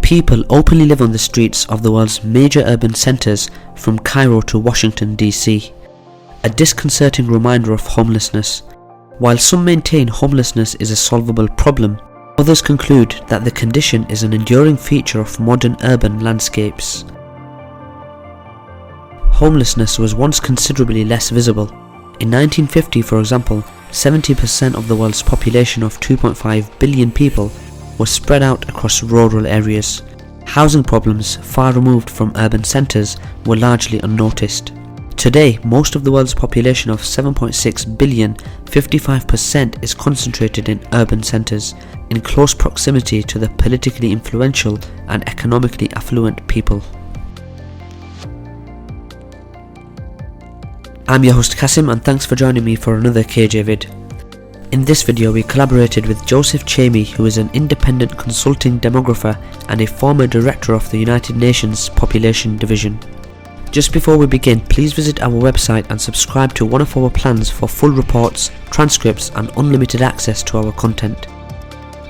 People openly live on the streets of the world's major urban centres from Cairo to Washington DC. A disconcerting reminder of homelessness. While some maintain homelessness is a solvable problem, others conclude that the condition is an enduring feature of modern urban landscapes. Homelessness was once considerably less visible. In 1950, for example, 70% of the world's population of 2.5 billion people was spread out across rural areas. Housing problems far removed from urban centres were largely unnoticed. Today, most of the world's population of 7.6 billion, 55% is concentrated in urban centres, in close proximity to the politically influential and economically affluent people. I'm your host Kasim, and thanks for joining me for another KJ vid. In this video we collaborated with Joseph Chamey, who is an independent consulting demographer and a former director of the United Nations Population Division. Just before we begin, please visit our website and subscribe to one of our plans for full reports, transcripts and unlimited access to our content.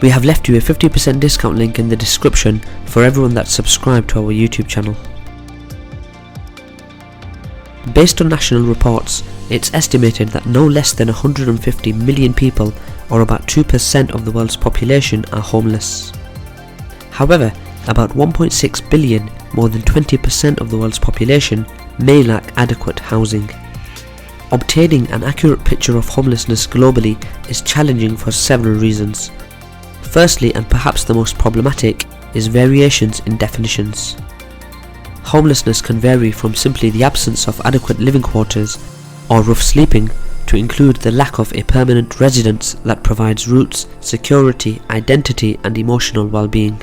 We have left you a 50% discount link in the description for everyone that's subscribed to our YouTube channel. Based on national reports, it's estimated that no less than 150 million people, or about 2% of the world's population, are homeless. However, about 1.6 billion, more than 20% of the world's population, may lack adequate housing. Obtaining an accurate picture of homelessness globally is challenging for several reasons. Firstly, and perhaps the most problematic, is variations in definitions. Homelessness can vary from simply the absence of adequate living quarters or rough sleeping to include the lack of a permanent residence that provides roots, security, identity and emotional well-being.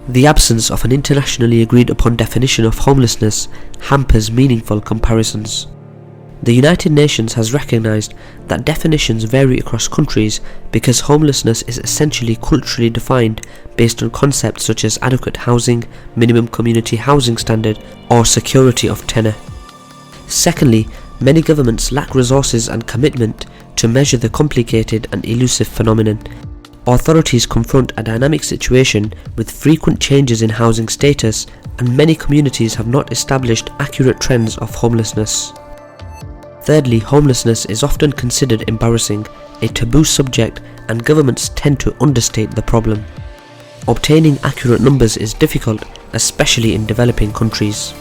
The absence of an internationally agreed upon definition of homelessness hampers meaningful comparisons. The United Nations has recognized that definitions vary across countries because homelessness is essentially culturally defined based on concepts such as adequate housing, minimum community housing standard, or security of tenure. Secondly, many governments lack resources and commitment to measure the complicated and elusive phenomenon. Authorities confront a dynamic situation with frequent changes in housing status, and many communities have not established accurate trends of homelessness. Thirdly, homelessness is often considered embarrassing, a taboo subject, and governments tend to understate the problem. Obtaining accurate numbers is difficult, especially in developing countries.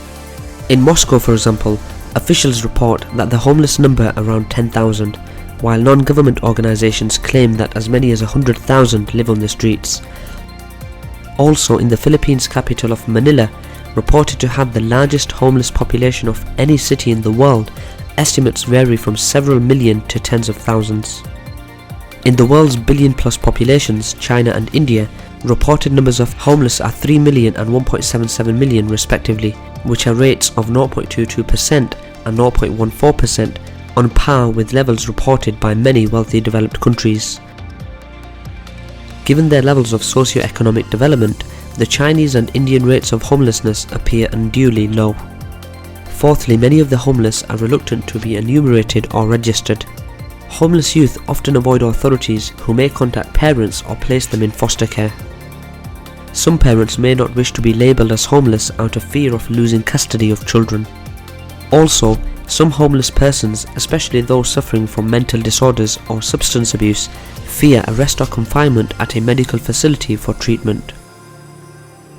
In Moscow, for example, officials report that the homeless number around 10,000, while non-government organizations claim that as many as 100,000 live on the streets. Also, in the Philippines capital of Manila, reported to have the largest homeless population of any city in the world, estimates vary from several million to tens of thousands. In the world's billion-plus populations, China and India, reported numbers of homeless are 3 million and 1.77 million respectively, which are rates of 0.22% and 0.14%, on par with levels reported by many wealthy developed countries. Given their levels of socio-economic development, the Chinese and Indian rates of homelessness appear unduly low. Fourthly, many of the homeless are reluctant to be enumerated or registered. Homeless youth often avoid authorities who may contact parents or place them in foster care. Some parents may not wish to be labelled as homeless out of fear of losing custody of children. Also, some homeless persons, especially those suffering from mental disorders or substance abuse, fear arrest or confinement at a medical facility for treatment.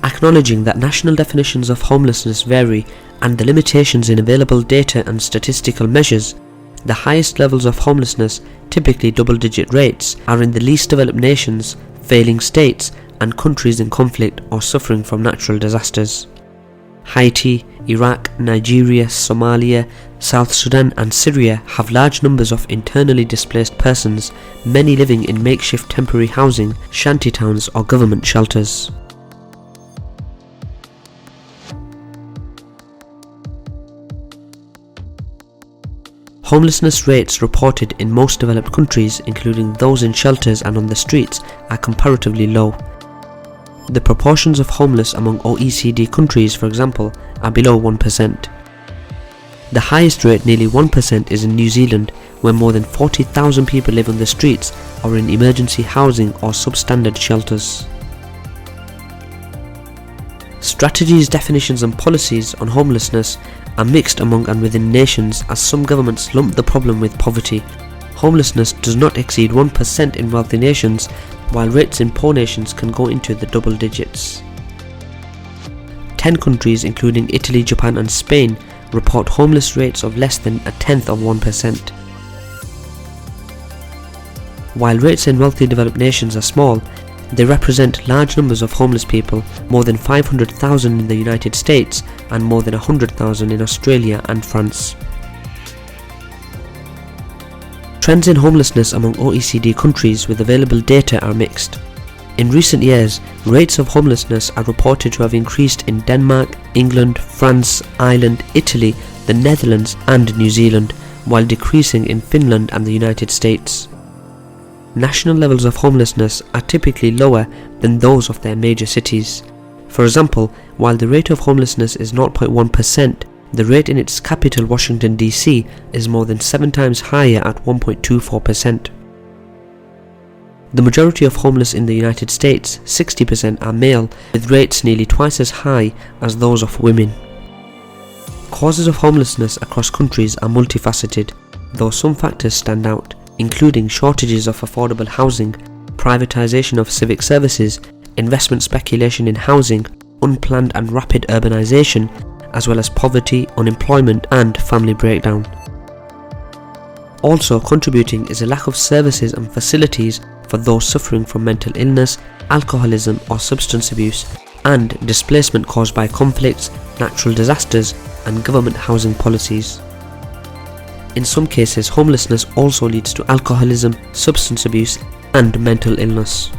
Acknowledging that national definitions of homelessness vary and the limitations in available data and statistical measures, the highest levels of homelessness, typically double-digit rates, are in the least developed nations, failing states, and countries in conflict or suffering from natural disasters. Haiti, Iraq, Nigeria, Somalia, South Sudan and Syria have large numbers of internally displaced persons, many living in makeshift temporary housing, shantytowns or government shelters. Homelessness rates reported in most developed countries, including those in shelters and on the streets, are comparatively low. The proportions of homeless among OECD countries, for example, are below 1%. The highest rate, nearly 1%, is in New Zealand, where more than 40,000 people live on the streets or in emergency housing or substandard shelters. Strategies, definitions and policies on homelessness are mixed among and within nations, as some governments lump the problem with poverty. Homelessness does not exceed 1% in wealthy nations, while rates in poor nations can go into the double digits. 10 countries, including Italy, Japan and Spain, report homeless rates of less than 1/10%. While rates in wealthy developed nations are small, they represent large numbers of homeless people, more than 500,000 in the United States and more than 100,000 in Australia and France. Trends in homelessness among OECD countries with available data are mixed. In recent years, rates of homelessness are reported to have increased in Denmark, England, France, Ireland, Italy, the Netherlands and New Zealand, while decreasing in Finland and the United States. National levels of homelessness are typically lower than those of their major cities. For example, while the rate of homelessness is 0.1%, the rate in its capital Washington DC is more than 7 times higher at 1.24%. The majority of homeless in the United States, 60%, are male, with rates nearly twice as high as those of women. Causes of homelessness across countries are multifaceted, though some factors stand out, including shortages of affordable housing, privatization of civic services, investment speculation in housing, unplanned and rapid urbanization, as well as poverty, unemployment and family breakdown. Also contributing is a lack of services and facilities for those suffering from mental illness, alcoholism or substance abuse, and displacement caused by conflicts, natural disasters and government housing policies. In some cases, homelessness also leads to alcoholism, substance abuse and mental illness.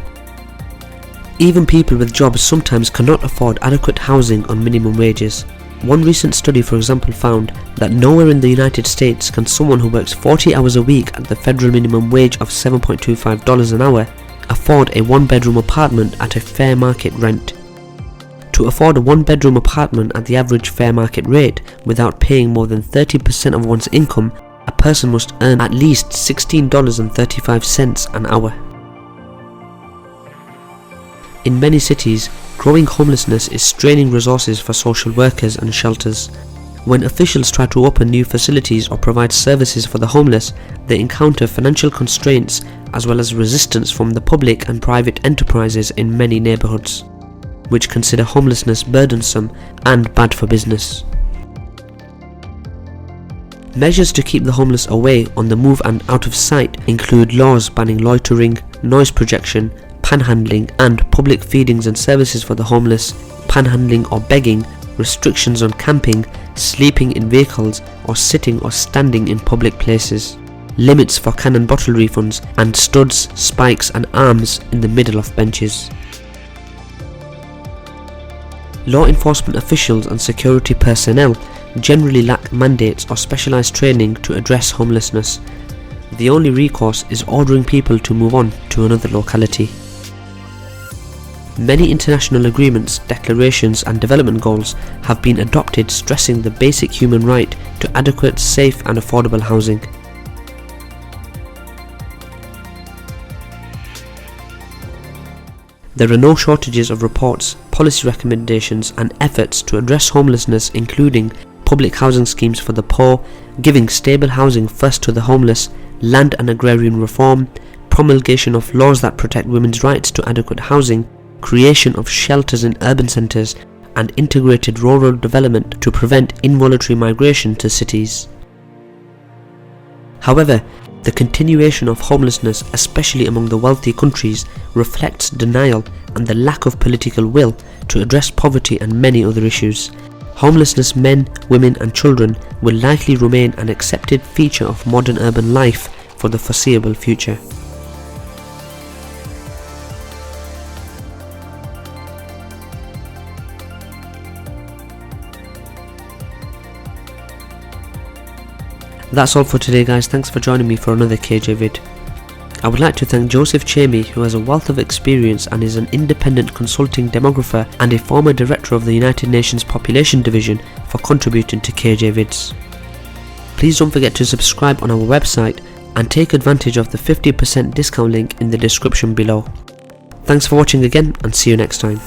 Even people with jobs sometimes cannot afford adequate housing on minimum wages. One recent study, for example, found that nowhere in the United States can someone who works 40 hours a week at the federal minimum wage of $7.25 an hour afford a one-bedroom apartment at a fair market rent. To afford a one-bedroom apartment at the average fair market rate without paying more than 30% of one's income, a person must earn at least $16.35 an hour. In many cities, growing homelessness is straining resources for social workers and shelters. When officials try to open new facilities or provide services for the homeless, they encounter financial constraints as well as resistance from the public and private enterprises in many neighbourhoods, which consider homelessness burdensome and bad for business. Measures to keep the homeless away, on the move and out of sight include laws banning loitering, noise projection, panhandling and public feedings and services for the homeless, panhandling or begging, restrictions on camping, sleeping in vehicles or sitting or standing in public places, limits for can and bottle refunds and studs, spikes and arms in the middle of benches. Law enforcement officials and security personnel generally lack mandates or specialised training to address homelessness. The only recourse is ordering people to move on to another locality. Many international agreements, declarations and development goals have been adopted stressing the basic human right to adequate, safe and affordable housing. There are no shortages of reports, policy recommendations and efforts to address homelessness, including public housing schemes for the poor, giving stable housing first to the homeless, land and agrarian reform, promulgation of laws that protect women's rights to adequate housing, creation of shelters in urban centres and integrated rural development to prevent involuntary migration to cities. However, the continuation of homelessness, especially among the wealthy countries, reflects denial and the lack of political will to address poverty and many other issues. Homelessness men, women and children will likely remain an accepted feature of modern urban life for the foreseeable future. That's all for today guys, thanks for joining me for another KJ vid. I would like to thank Joseph Chamey, who has a wealth of experience and is an independent consulting demographer and a former director of the United Nations Population Division, for contributing to KJ Vids. Please don't forget to subscribe on our website and take advantage of the 50% discount link in the description below. Thanks for watching again and see you next time.